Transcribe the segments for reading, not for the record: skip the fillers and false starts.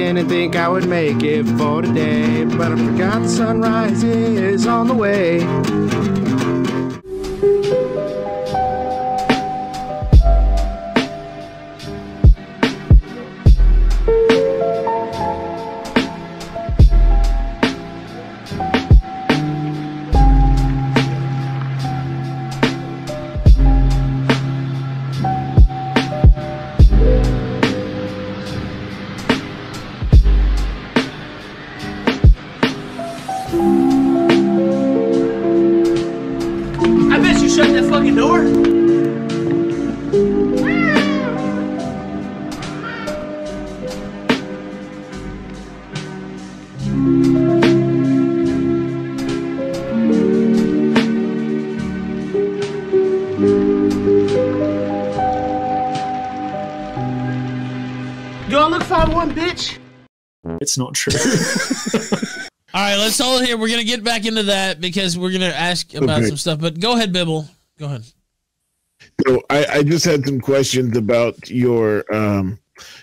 didn't think I would make it for today, but I forgot the sunrise is on the way. Shut that fucking door. Do I look 5'1", bitch? It's not true. All right, let's hold it here. We're going to get back into that because we're going to ask about some stuff. But go ahead, Bibble. Go ahead. So I just had some questions about your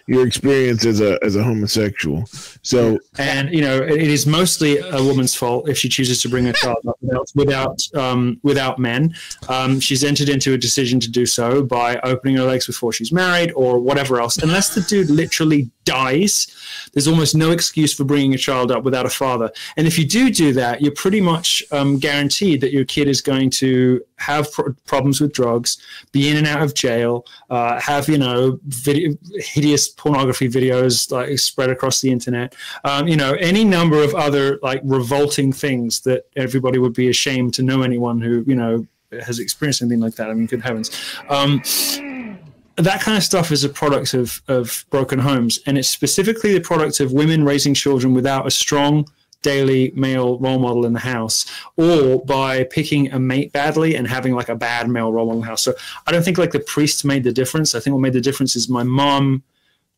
experience as a homosexual. So, and you know, it is mostly a woman's fault if she chooses to bring a child up without men. She's entered into a decision to do so by opening her legs before she's married or whatever else. Unless the dude literally dies, there's almost no excuse for bringing a child up without a father. And if you do that, you're pretty much guaranteed that your kid is going to have problems with drugs, be in and out of jail, have, you know, hideous pornography videos like spread across the internet, you know, any number of other like revolting things that everybody would be ashamed to know anyone who, you know, has experienced anything like that. I mean, good heavens. That kind of stuff is a product of broken homes, and it's specifically the product of women raising children without a strong daily male role model in the house, or by picking a mate badly and having like a bad male role model in the house. So I don't think like the priest made the difference. I think what made the difference is my mom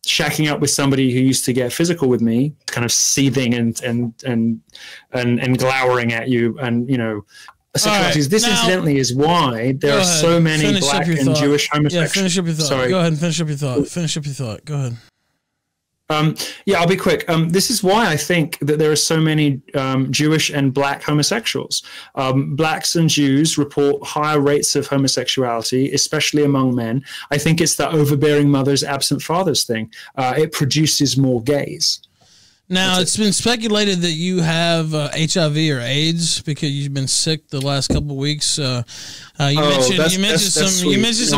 shacking up with somebody who used to get physical with me, kind of seething and glowering at you, and you know. Right, this incidentally is why there are so many black and Jewish homosexuals. Yeah, finish up your thought. Sorry. Go ahead and finish up your thought. Finish up your thought. Go ahead. Yeah, I'll be quick. This is why I think that there are so many Jewish and black homosexuals. Blacks and Jews report higher rates of homosexuality, especially among men. I think it's the overbearing mothers, absent fathers thing. It produces more gays. Now, it's been speculated that you have HIV or AIDS because you've been sick the last couple of weeks. You mentioned some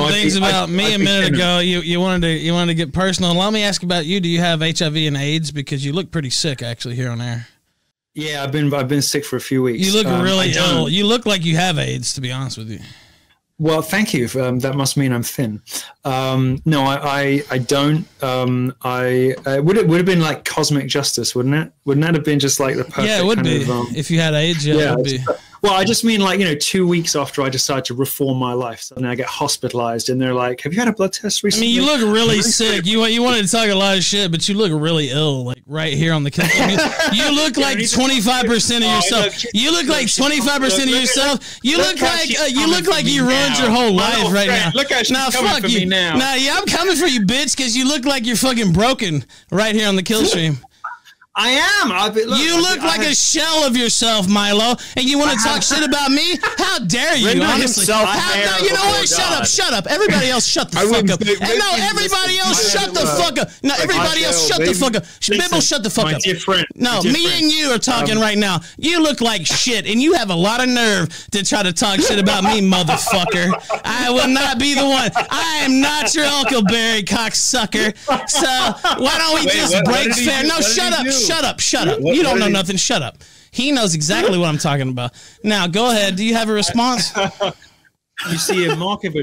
things about me a minute ago. You wanted to get personal. Let me ask about you. Do you have HIV and AIDS? Because you look pretty sick, actually, here on air. Yeah, I've been sick for a few weeks. You look really ill. You look like you have AIDS, to be honest with you. Well, thank you. That must mean I'm thin. No, I don't. It would have been like cosmic justice, wouldn't it? Wouldn't that have been just like the perfect? Yeah, it would be. If you had AIDS, yeah, it would be. Well, I just mean like, you know, 2 weeks after I decide to reform my life, suddenly I get hospitalized, and they're like, "Have you had a blood test recently?" I mean, you look really sick. You wanted to talk a lot of shit, but you look really ill, like right here on the camera. You look like 25% of yourself. You look like 25% of yourself. You look like you ruined your whole life right now. Look how she's coming for me now. Nah, yeah, I'm coming for you, bitch, because you look like you're fucking broken right here on the Killstream. I am. You look like a shell of yourself, Milo, and you want to talk shit about me? How dare you, honestly? You know what? Shut up. Everybody else shut the fuck up. No, everybody else shut the fuck up. No, everybody else shut the fuck up. Bibble, shut the fuck up. No, me and you are talking right now. You look like shit, and you have a lot of nerve to try to talk shit about me, motherfucker. I will not be the one. I am not your Uncle Barry, cocksucker. So why don't we just break fair? No, shut up. Shut up. You don't know nothing. Shut up. He knows exactly what I'm talking about. Now, go ahead. Do you have a response? You see, a mark of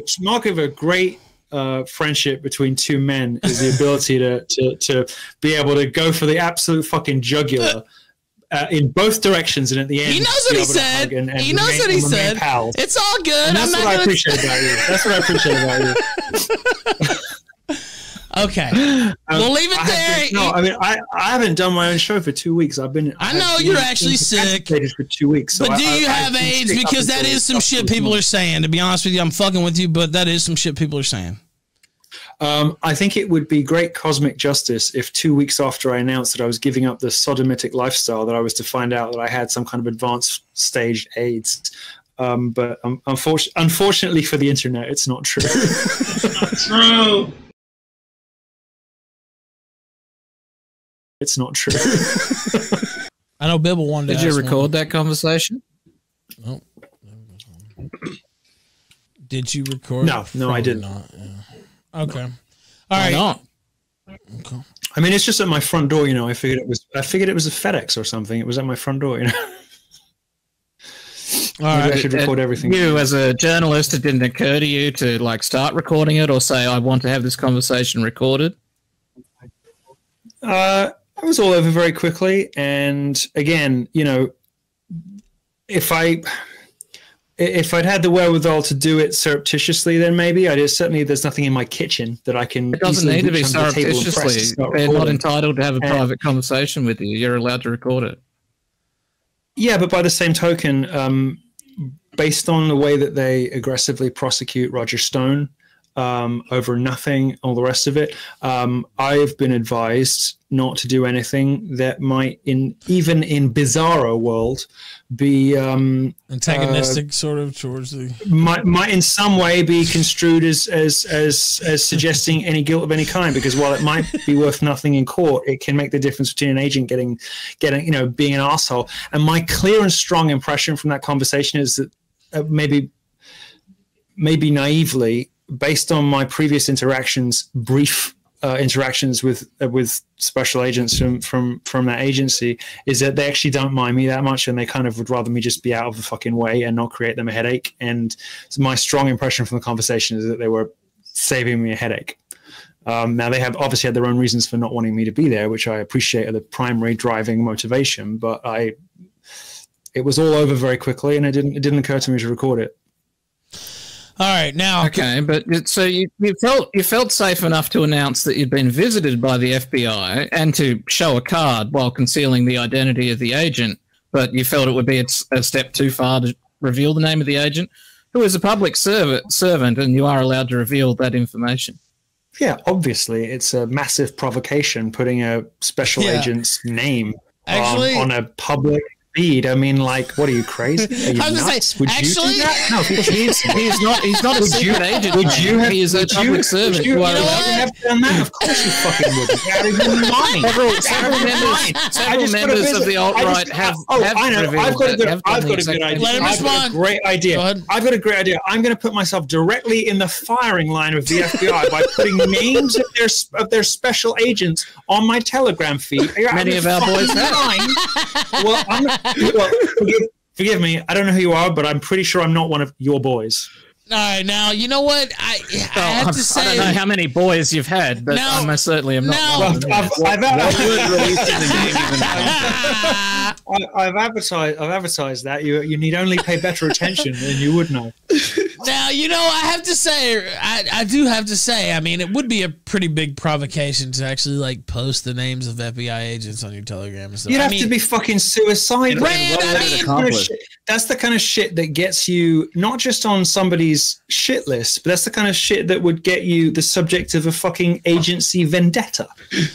a great friendship between two men is the ability to be able to go for the absolute fucking jugular in both directions, and at the end, he knows what he said. He knows what he said. It's all good. And that's what I appreciate about you. That's what I appreciate about you. Okay, we'll leave it there. I mean, I haven't done my own show for 2 weeks. I know you're actually sick for 2 weeks. So but do you have AIDS? Because that is some shit people are saying. To be honest with you, I'm fucking with you, but that is some shit people are saying. I think it would be great cosmic justice if 2 weeks after I announced that I was giving up the sodomitic lifestyle, that I was to find out that I had some kind of advanced stage AIDS. But unfortunately for the internet, it's not true. It's not true. It's not true. I know Bibble wanted to Did you record that conversation? Oh. Did you record? No, I didn't. Not. Yeah. Okay. All right. Not? Okay. I mean, it's just at my front door. You know, I figured it was a FedEx or something. It was at my front door. You know. All right. I should record everything. You, as a journalist, it didn't occur to you to like start recording it or say, "I want to have this conversation recorded." I was all over very quickly, and again, you know, if I'd had the wherewithal to do it surreptitiously, then maybe certainly there's nothing in my kitchen that I can. It doesn't need to be surreptitiously. They're not entitled to have a private conversation with you. You're allowed to record it. Yeah, but by the same token, based on the way that they aggressively prosecute Roger Stone over nothing, all the rest of it, I've been advised not to do anything that might, even in bizarro world, be antagonistic, sort of towards the might in some way be construed as suggesting any guilt of any kind. Because while it might be worth nothing in court, it can make the difference between an agent getting being an asshole. And my clear and strong impression from that conversation is that maybe naively, based on my previous brief interactions with special agents from that agency, is that they actually don't mind me that much, and they kind of would rather me just be out of the fucking way and not create them a headache. And my strong impression from the conversation is that they were saving me a headache. Now they have obviously had their own reasons for not wanting me to be there, which I appreciate are the primary driving motivation. But it was all over very quickly, and it didn't occur to me to record it. All right, now. Okay, but so you felt safe enough to announce that you'd been visited by the FBI and to show a card while concealing the identity of the agent, but you felt it would be a step too far to reveal the name of the agent, who is a public servant, and you are allowed to reveal that information. Yeah, obviously, it's a massive provocation putting a special agent's name on a public feed. I mean, like, what are you, crazy? Are you nuts? Would you do that? No, he's not a secret agent. Would you have? He is a public servant. You have done that? Of course you fucking would. Out of your mind. Several members of the alt-right have I've got a good idea. Let him respond. I've got a great idea. I've got a great idea. I'm going to put myself directly in the firing line of the FBI by putting names of their special agents on my Telegram feed. Many of our boys have. Well, forgive me. I don't know who you are, but I'm pretty sure I'm not one of your boys. All right, now you know what I have to say. I don't know how many boys you've had, but I most certainly am not. I've advertised that you need only pay better attention, and you would know. Now you know I have to say I do have to say. I mean, it would be a pretty big provocation to actually like post the names of FBI agents on your Telegram and stuff. You'd have to be fucking suicidal. That's the kind of shit that gets you not just on somebody's shit list, but that's the kind of shit that would get you the subject of a fucking agency vendetta.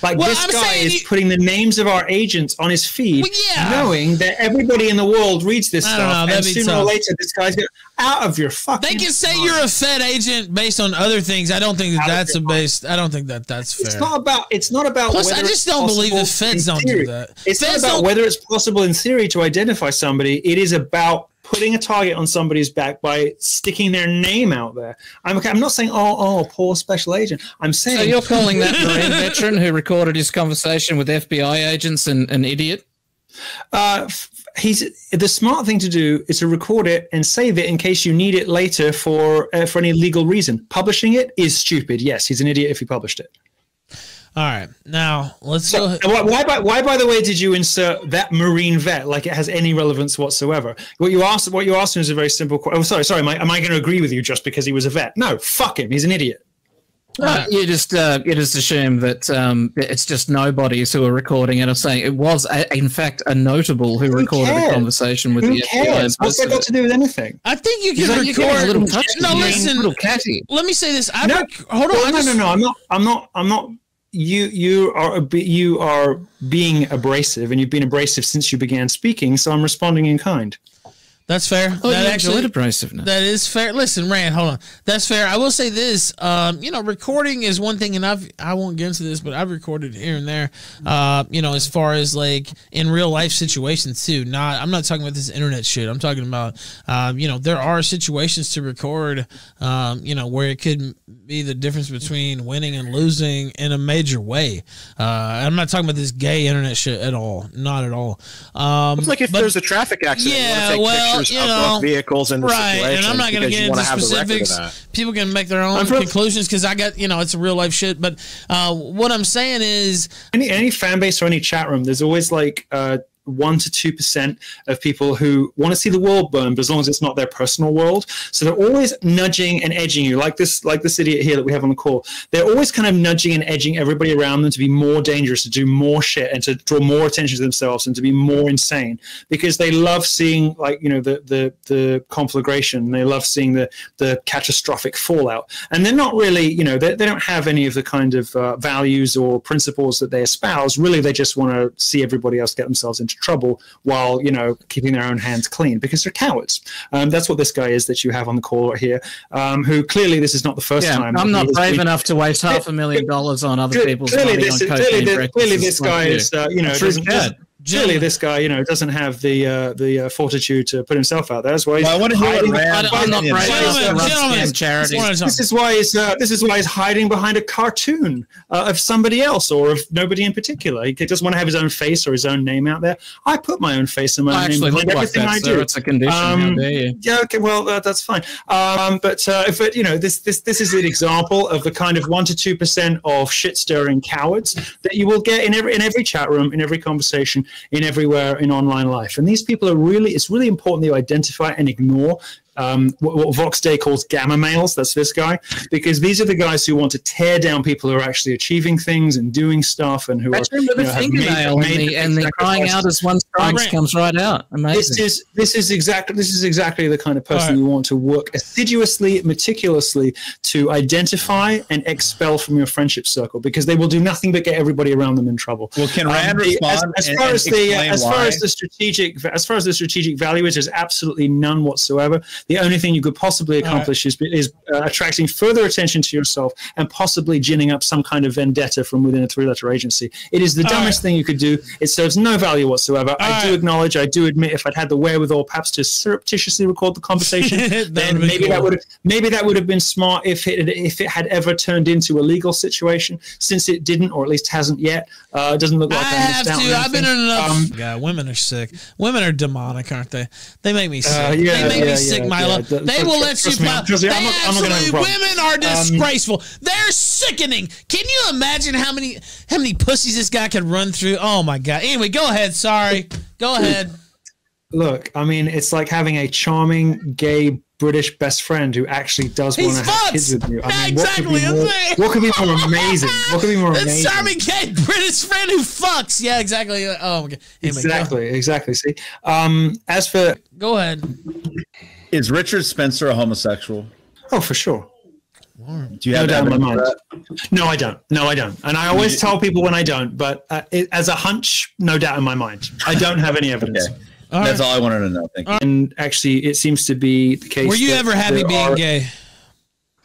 Like, this guy is putting the names of our agents on his feed, knowing that everybody in the world reads this stuff, and sooner or later this guy's going out of your fucking. They can say you're a Fed agent based on other things. I don't think that's I don't think that's fair. It's not about. Plus, I just don't believe the Feds don't do that. It's not about whether it's possible in theory to identify somebody. It is about putting a target on somebody's back by sticking their name out there. I'm not saying, oh, poor special agent. I'm saying. So you're calling that Marine veteran who recorded his conversation with FBI agents an idiot? The smart thing to do is to record it and save it in case you need it later for any legal reason. Publishing it is stupid. Yes, he's an idiot if he published it. All right, now let's go. Why, by the way, did you insert that Marine vet like it has any relevance whatsoever? What you asked is a very simple question. Oh, sorry. Am I going to agree with you just because he was a vet? No, fuck him. He's an idiot. You just assume that it's just nobodies who are recording it or saying it was, in fact, a notable who recorded a conversation with the FBI. What's that got to do with anything? I think you can record. No, listen. Little catty. Let me say this. Hold on. No. I'm not. You are being abrasive, and you've been abrasive since you began speaking. So I'm responding in kind. That's fair. Oh, that actually abrasiveness. That is fair. Listen, Rand, hold on. That's fair. I will say this. Recording is one thing, and I won't get into this, but I've recorded here and there. As far as like in real life situations too. I'm not talking about this internet shit. I'm talking about there are situations to record. Where it could be the difference between winning and losing in a major way. I'm not talking about this gay internet shit at all. Not at all. It's like if there's a traffic accident. Yeah, of vehicles and right, and I'm not going to get into specifics. People can make their own conclusions because I got it's a real life shit. But what I'm saying is, any fan base or any chat room, there's always like 1 to 2% of people who want to see the world burn, but as long as it's not their personal world. So they're always nudging and edging you, like this idiot here that we have on the call. They're always kind of nudging and edging everybody around them to be more dangerous, to do more shit, and to draw more attention to themselves and to be more insane, because they love seeing the conflagration. They love seeing the catastrophic fallout, and they're not really they don't have any of the kind of values or principles that they espouse. Really, they just want to see everybody else get themselves into trouble while keeping their own hands clean, because they're cowards. That's what this guy is that you have on the call right here, who clearly this is not the first time. I'm not brave enough to waste $500,000 on other people's money on cocaine. Clearly this guy is Clearly, this guy, doesn't have the fortitude to put himself out there. That's why he's hiding. This is why he's hiding behind a cartoon of somebody else or of nobody in particular. He doesn't want to have his own face or his own name out there. I put my own face and my name behind everything I do. It's a condition. How dare you? Yeah. Okay. Well, that's fine. This is an example of the kind of 1 to 2% of shit stirring cowards that you will get in every chat room, in every conversation, in everywhere in online life. And these people it's really important that you identify and ignore what Vox Day calls gamma males. That's this guy, because these are the guys who want to tear down people who are actually achieving things and doing stuff, and who are and the crying out as one strikes comes right out. Amazing. This is exactly the kind of person you want to work assiduously, meticulously to identify and expel from your friendship circle, because they will do nothing but get everybody around them in trouble. Well, can Rand respond? As far as the strategic value is, there's absolutely none whatsoever. The only thing you could possibly accomplish is attracting further attention to yourself and possibly ginning up some kind of vendetta from within a 3-letter agency. It is the dumbest thing you could do. It serves no value whatsoever. I do admit, if I'd had the wherewithal perhaps to surreptitiously record the conversation, then maybe that would have been smart if it had ever turned into a legal situation. Since it didn't, or at least hasn't yet, it doesn't look like I have to. I've been in enough. God, women are sick. Women are demonic, aren't they? They make me sick. They make me sick, Milo. They will let you plow. Women are disgraceful. They're sickening. Can you imagine how many pussies this guy could run through? Oh my God. Anyway, go ahead. Sorry. Go ahead. Look, I mean, it's like having a charming gay British best friend who actually does want to have kids with you. I mean, what could be more amazing? What could be more amazing? Charming gay British friend who fucks. Yeah, exactly. Oh, okay. Anyway, exactly. See, as for go ahead. Is Richard Spencer a homosexual? Oh, for sure. Do you have doubt in my mind? No, I don't. And I always tell people when I don't, but as a hunch, no doubt in my mind. I don't have any evidence. Okay. That's all I wanted to know. Thank you. And actually, it seems to be the case. Were you ever happy being gay?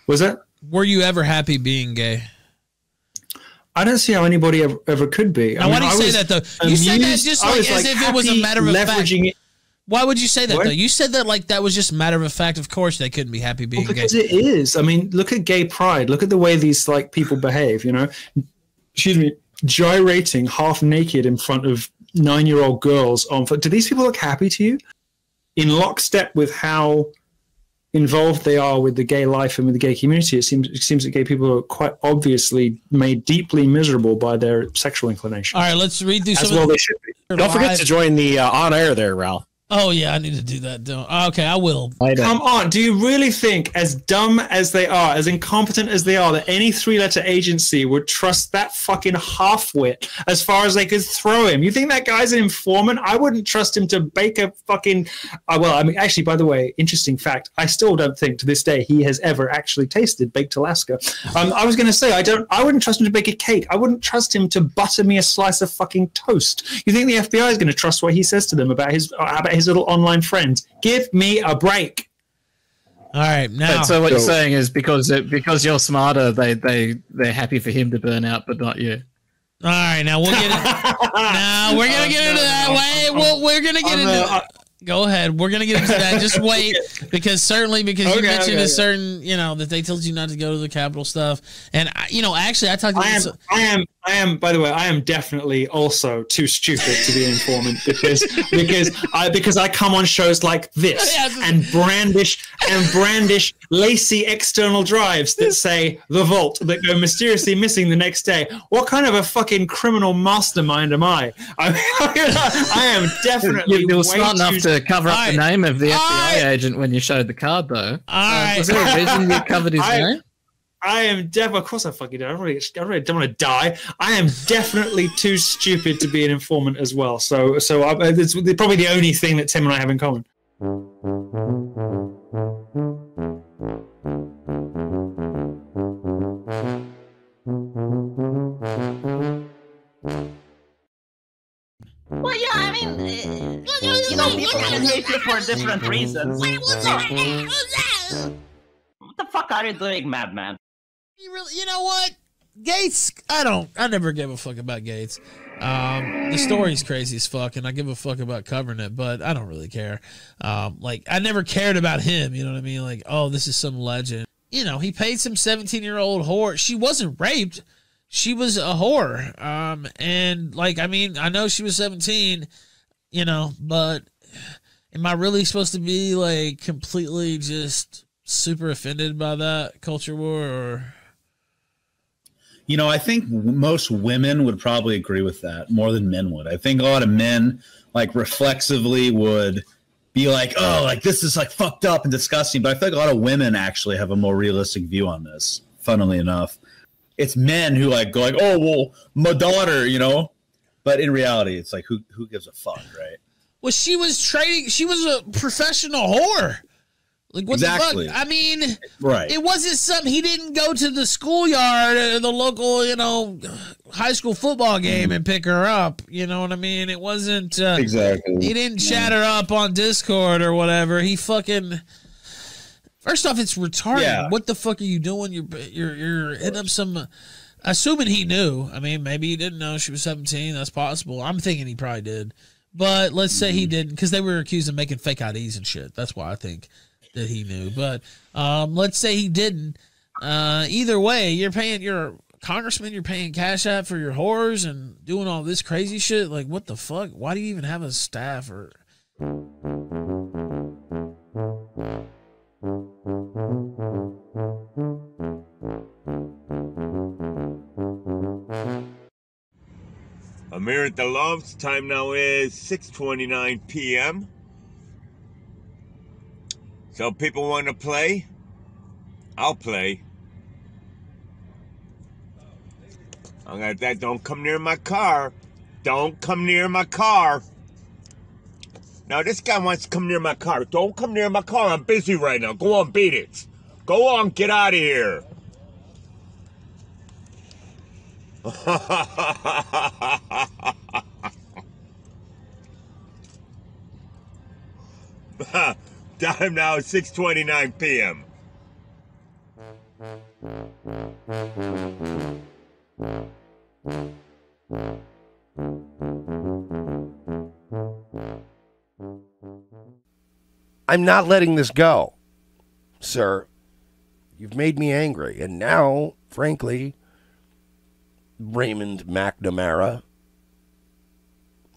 Was that? Were you ever happy being gay? I don't see how anybody ever could be. Now, why do you say that, though? You said that just like as if it was a matter of fact. Why would you say that, though? You said that like that was just a matter of fact. Of course, they couldn't be happy being gay. Because it is. I mean, look at gay pride. Look at the way these like people behave, Excuse me, gyrating half naked in front of 9-year-old girls. Do these people look happy to you? In lockstep with how involved they are with the gay life and with the gay community, it seems that gay people are quite obviously made deeply miserable by their sexual inclination. All right, let's read through some. Well, they should be. Don't forget to join the on air there, Ralph. Oh yeah, I need to do that. Okay, I will. Come on, do you really think, as dumb as they are, as incompetent as they are, that any three-letter agency would trust that fucking half-wit as far as they could throw him? You think that guy's an informant? I wouldn't trust him to bake a fucking... well, I mean, actually, by the way, interesting fact, I still don't think to this day he has ever actually tasted baked Alaska. I was going to say, I wouldn't trust him to bake a cake. I wouldn't trust him to butter me a slice of fucking toast. You think the FBI is going to trust what he says to them about his little online friends? Give me a break. All right, now. So what you're saying is because you're smarter, they're happy for him to burn out, but not you. All right, now we'll get it. Now we're gonna get into that. Wait, we're gonna get into. Go ahead. We're gonna get into that. Just wait, because you mentioned a certain, that they told you not to go to the Capitol stuff, and actually, I talked. I am. By the way, I am definitely also too stupid to be an informant because I come on shows like this and brandish lacy external drives that say the vault that go mysteriously missing the next day. What kind of a fucking criminal mastermind am I? I am definitely. You were smart enough to cover up the name of the FBI agent when you showed the card, though. Was there a reason you covered his name? I am definitely, of course I fucking do. I really don't want to die. I am definitely too stupid to be an informant as well. So it's probably the only thing that Tim and I have in common. Well, yeah, I mean, people can hate you for different reasons. What the fuck are you doing, madman? You know what? Gates, I never gave a fuck about Gates. The story's crazy as fuck, and I give a fuck about covering it, but I don't really care. I never cared about him, you know what I mean? Like, oh, this is some legend. He paid some 17-year-old whore. She wasn't raped. She was a whore. I know she was 17, but am I really supposed to be, completely just super offended by that culture war, or... I think most women would probably agree with that more than men would. I think a lot of men, reflexively would be like, oh, this is, fucked up and disgusting. But I feel like a lot of women actually have a more realistic view on this, funnily enough. It's men who, go oh, well, my daughter, But in reality, it's who gives a fuck, right? Well, she was a professional whore. What exactly. the fuck? I mean, right. It wasn't something. He didn't go to the schoolyard or the local, high school football game and pick her up. You know what I mean? It wasn't exactly. He didn't chat her up on Discord or whatever. He fucking. First off, it's retarded. Yeah. What the fuck are you doing? You're hitting up some. Assuming he knew. I mean, maybe he didn't know she was 17. That's possible. I'm thinking he probably did. But let's say he didn't, because they were accused of making fake IDs and shit. That's why I think that he knew. But let's say he didn't. Either way, you're a congressman, you're paying Cash App for your whores and doing all this crazy shit. What the fuck? Why do you even have a staff? Or I'm here at the Loves. Time now is 6:29 p.m. So people want to play? I'll play. I got that. Don't come near my car. Don't come near my car. Now this guy wants to come near my car. Don't come near my car. I'm busy right now. Go on, beat it. Go on, get out of here. Time now is 6:29 p.m. I'm not letting this go, sir. You've made me angry. And now, frankly, Raymond McNamara,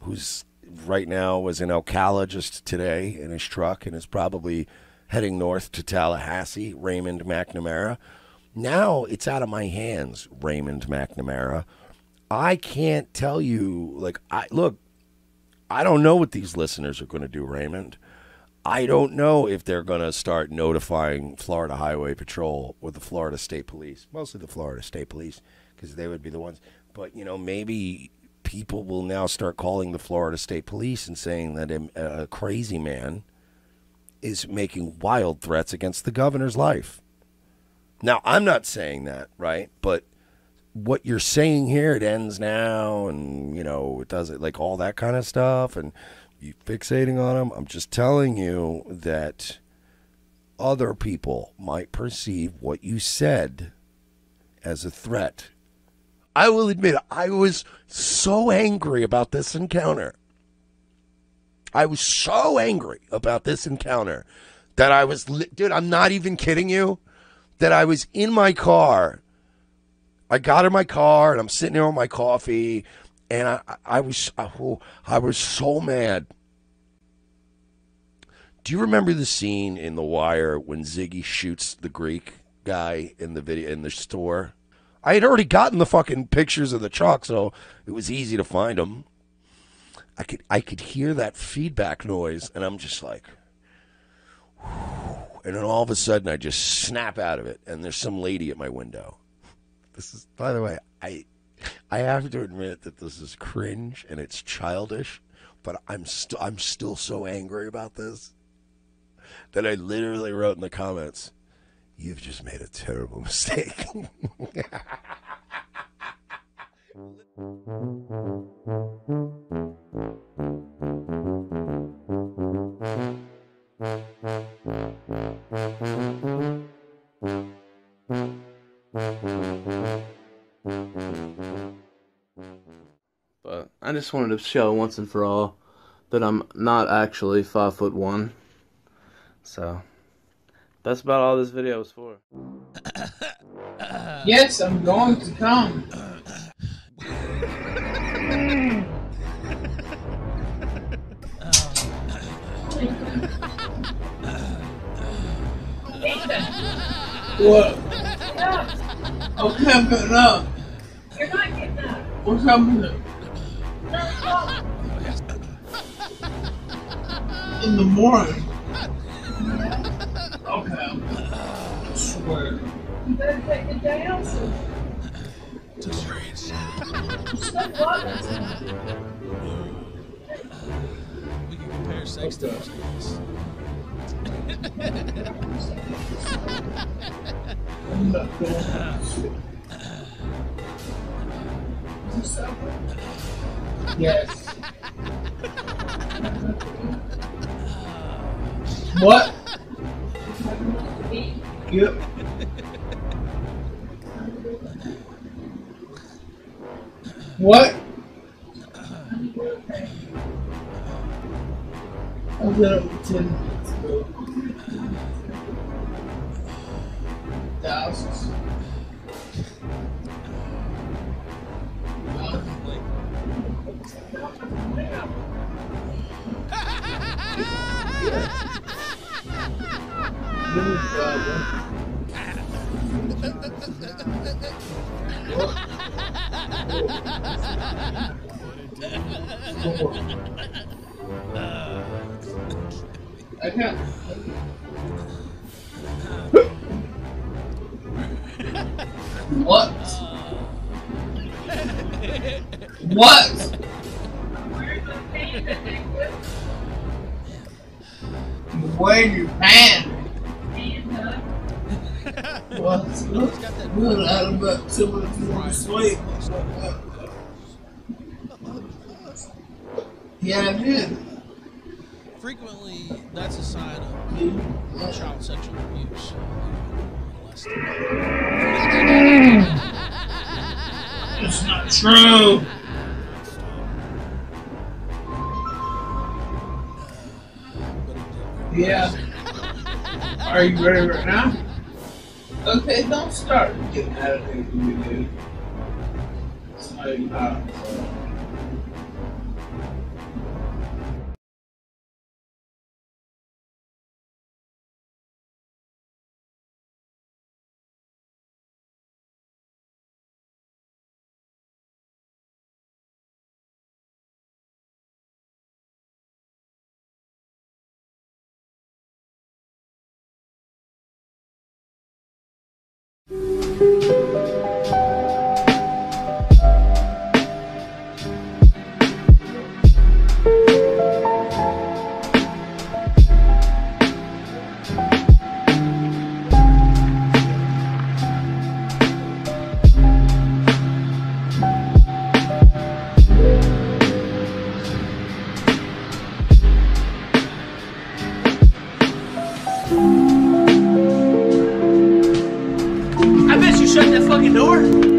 who's right now was in Ocala just today in his truck and is probably heading north to Tallahassee, Raymond McNamara. Now it's out of my hands, Raymond McNamara. I can't tell you, look, I don't know what these listeners are going to do, Raymond. I don't know if they're going to start notifying Florida Highway Patrol or the Florida State Police, mostly the Florida State Police, because they would be the ones. But, maybe people will now start calling the Florida State Police and saying that a crazy man is making wild threats against the governor's life. Now, I'm not saying that, right? But what you're saying here, it ends now, and, it does it, like all that kind of stuff, and you fixating on him. I'm just telling you that other people might perceive what you said as a threat. I will admit, I was so angry about this encounter. I was so angry about this encounter that I was, dude, I'm not even kidding you, that I was in my car. I got in my car and I'm sitting there with my coffee, and I was so mad. Do you remember the scene in The Wire when Ziggy shoots the Greek guy in the video in the store? I had already gotten the fucking pictures of the truck, so it was easy to find them. I could hear that feedback noise, and I'm just like, and then all of a sudden I just snap out of it, and there's some lady at my window. This is, by the way, I have to admit that this is cringe and it's childish, but I'm still so angry about this that I literally wrote in the comments, "You've just made a terrible mistake." But I just wanted to show once and for all that I'm not actually 5'1". So that's about all this video was for. Yes, I'm going to come. What? Okay, I'm getting up. You're not getting up. What's happening? In the morning. Okay. I swear. You better take the day off. Stop watching. We can compare sex tapes. I'm not going. Yes. What? Yep. What? I got up 10 minutes ago. Thousands. I can't. What? What? Wearing your pants. Well, it's good. I had about 2 minutes more sleep. Yeah, I did. Frequently, that's a sign of child sexual abuse. It's not true. Yeah. Are you ready right now? Okay, don't start getting attitude with me, dude. It's not shut that fucking door?